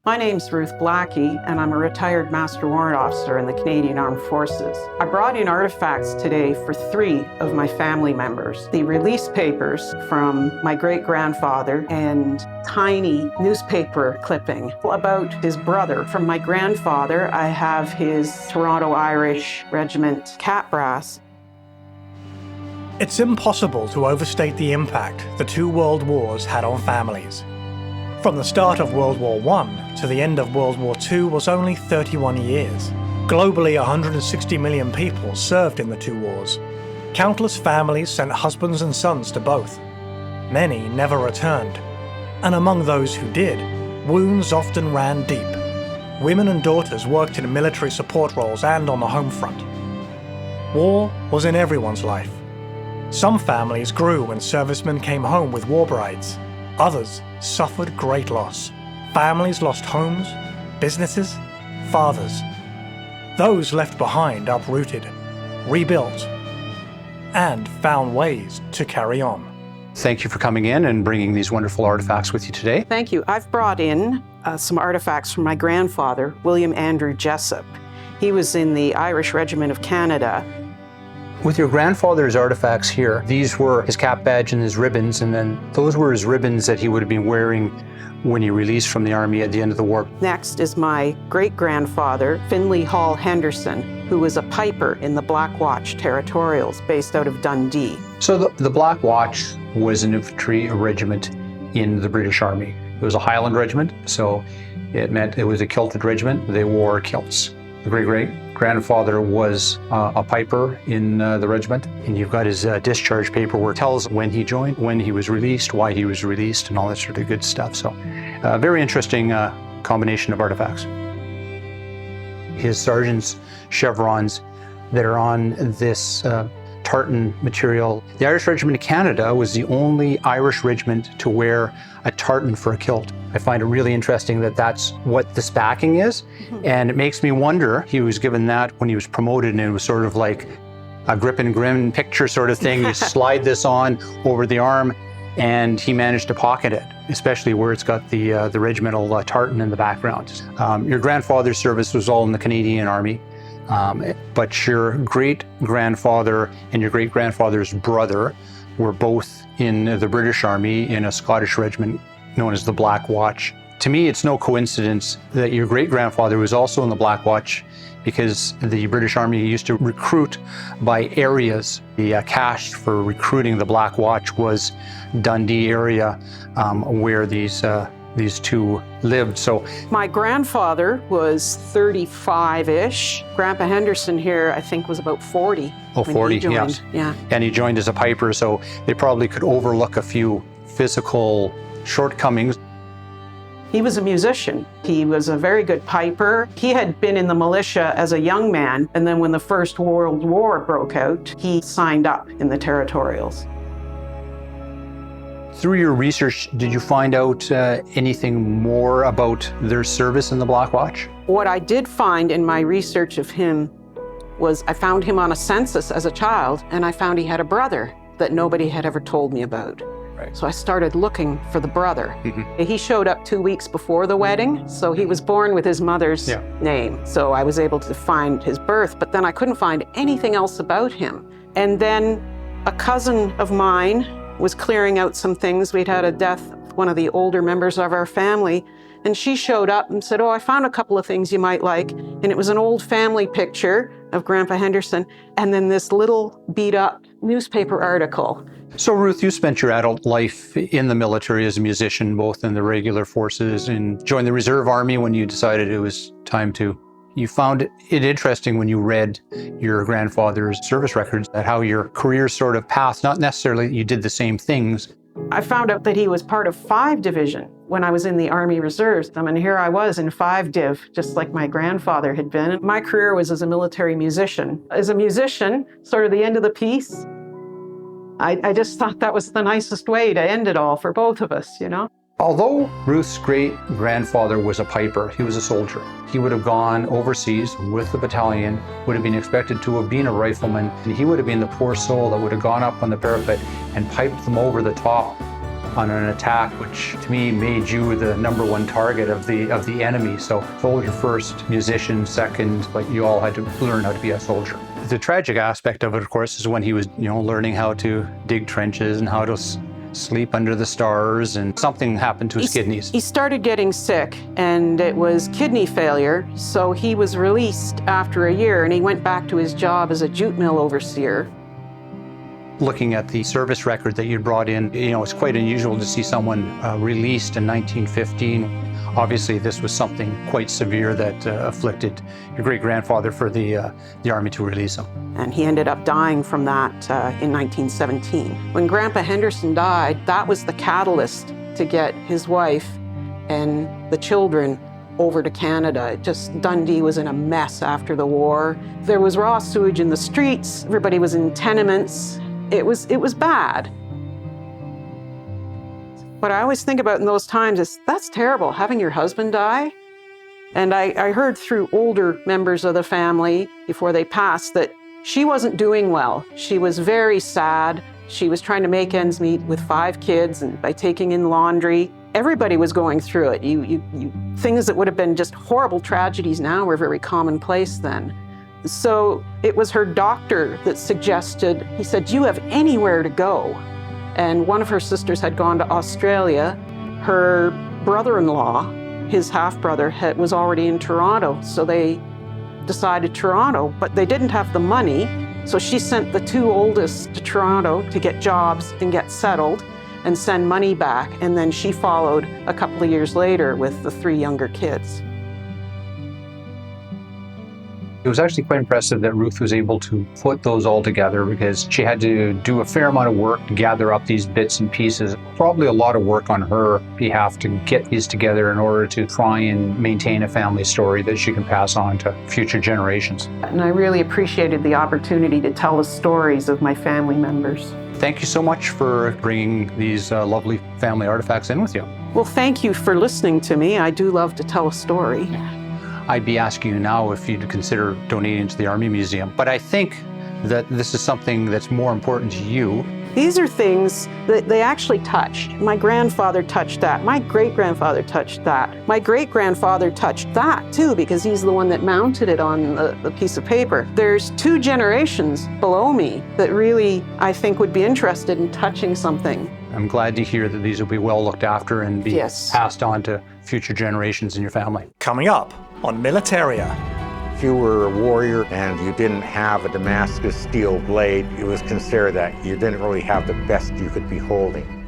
My name's Ruth Blackie, and I'm a retired Master Warrant Officer in the Canadian Armed Forces. I brought in artifacts today for 3 of my family members. The release papers from my great-grandfather and tiny newspaper clipping about his brother. From my grandfather, I have his Toronto Irish Regiment cap brass. It's impossible to overstate the impact the 2 world wars had on families. From the start of World War I to the end of World War II was only 31 years. Globally, 160 million people served in the 2 wars. Countless families sent husbands and sons to both. Many never returned. And among those who did, wounds often ran deep. Women and daughters worked in military support roles and on the home front. War was in everyone's life. Some families grew when servicemen came home with war brides. Others suffered great loss. Families lost homes, businesses, fathers. Those left behind uprooted, rebuilt, and found ways to carry on. Thank you for coming in and bringing these wonderful artifacts with you today. Thank you. I've brought in some artifacts from my grandfather, William Andrew Jessup. He was in the Irish Regiment of Canada. With your grandfather's artifacts here, these were his cap badge and his ribbons, and then those were his ribbons that he would have been wearing when he released from the army at the end of the war. Next is my great-grandfather, Finley Hall Henderson, who was a piper in the Black Watch Territorials based out of Dundee. So the Black Watch was an infantry regiment in the British Army. It was a Highland regiment, so it meant it was a kilted regiment. They wore kilts. The great-grandfather was a piper in the regiment, and you've got his discharge paperwork. Tells when he joined, when he was released, why he was released, and all that sort of good stuff. So, very interesting combination of artifacts. His sergeant's chevrons that are on this tartan material. The Irish Regiment of Canada was the only Irish regiment to wear a tartan for a kilt. I find it really interesting that that's what this backing is. And it makes me wonder, he was given that when he was promoted, and it was sort of like a grip and grin picture sort of thing. You slide this on over the arm, and he managed to pocket it, especially where it's got the regimental tartan in the background. Your grandfather's service was all in the Canadian Army. But your great-grandfather and your great-grandfather's brother were both in the British Army in a Scottish regiment known as the Black Watch. To me, it's no coincidence that your great-grandfather was also in the Black Watch, because the British Army used to recruit by areas. The cache for recruiting the Black Watch was Dundee area, where these 2 lived. So my grandfather was 35-ish. Grandpa Henderson here, I think, was about 40. Oh, 40, yes. Yeah. And he joined as a piper, so they probably could overlook a few physical shortcomings. He was a musician. He was a very good piper. He had been in the militia as a young man, and then when the First World War broke out, he signed up in the Territorials. Through your research, did you find out anything more about their service in the Black Watch? What I did find in my research of him was I found him on a census as a child, and I found he had a brother that nobody had ever told me about. Right. So I started looking for the brother. He showed up 2 weeks before the wedding, so he was born with his mother's name. So I was able to find his birth, but then I couldn't find anything else about him. And then a cousin of mine was clearing out some things. We'd had a death with one of the older members of our family, and she showed up and said, "Oh, I found a couple of things you might like." And it was an old family picture of Grandpa Henderson, and then this little beat-up newspaper article. So Ruth, you spent your adult life in the military as a musician, both in the regular forces and joined the Reserve Army when you decided it was time to. You found it interesting when you read your grandfather's service records, that how your career sort of path, not necessarily you did the same things. I found out that he was part of 5 Division when I was in the Army Reserves. I mean, here I was in 5 Div, just like my grandfather had been. My career was as a military musician. As a musician, sort of the end of the piece, I just thought that was the nicest way to end it all for both of us, you know? Although Ruth's great-grandfather was a piper, he was a soldier. He would have gone overseas with the battalion, would have been expected to have been a rifleman, and he would have been the poor soul that would have gone up on the parapet and piped them over the top on an attack, which to me made you the #1 target of the enemy. So soldier first, musician second, but you all had to learn how to be a soldier. The tragic aspect of it, of course, is when he was, learning how to dig trenches and how to sleep under the stars, and something happened to his kidneys. He started getting sick, and it was kidney failure, so he was released after a year, and he went back to his job as a jute mill overseer. Looking at the service record that you brought in, it's quite unusual to see someone released in 1915. Obviously, this was something quite severe that afflicted your great-grandfather for the Army to release him. And he ended up dying from that in 1917. When Grandpa Henderson died, that was the catalyst to get his wife and the children over to Canada. Dundee was in a mess after the war. There was raw sewage in the streets. Everybody was in tenements. It was bad. What I always think about in those times is, that's terrible, having your husband die. And I heard through older members of the family before they passed that she wasn't doing well. She was very sad. She was trying to make ends meet with 5 kids and by taking in laundry. Everybody was going through it. Things that would have been just horrible tragedies now were very commonplace then. So it was her doctor that suggested, he said, "Do you have anywhere to go?" And one of her sisters had gone to Australia. Her brother-in-law, his half-brother, was already in Toronto, so they decided Toronto, but they didn't have the money, so she sent the 2 oldest to Toronto to get jobs and get settled and send money back, and then she followed a couple of years later with the 3 younger kids. It was actually quite impressive that Ruth was able to put those all together, because she had to do a fair amount of work to gather up these bits and pieces. Probably a lot of work on her behalf to get these together in order to try and maintain a family story that she can pass on to future generations. And I really appreciated the opportunity to tell the stories of my family members. Thank you so much for bringing these lovely family artifacts in with you. Well, thank you for listening to me. I do love to tell a story. I'd be asking you now if you'd consider donating to the Army Museum, but I think that this is something that's more important to you. These are things that they actually touched. My grandfather touched that. My great-grandfather touched that. My great-grandfather touched that too, because he's the one that mounted it on the piece of paper. There's 2 generations below me that really, I think, would be interested in touching something. I'm glad to hear that these will be well looked after and be passed on to future generations in your family. Coming up on Militaria. If you were a warrior and you didn't have a Damascus steel blade, it was considered that you didn't really have the best you could be holding.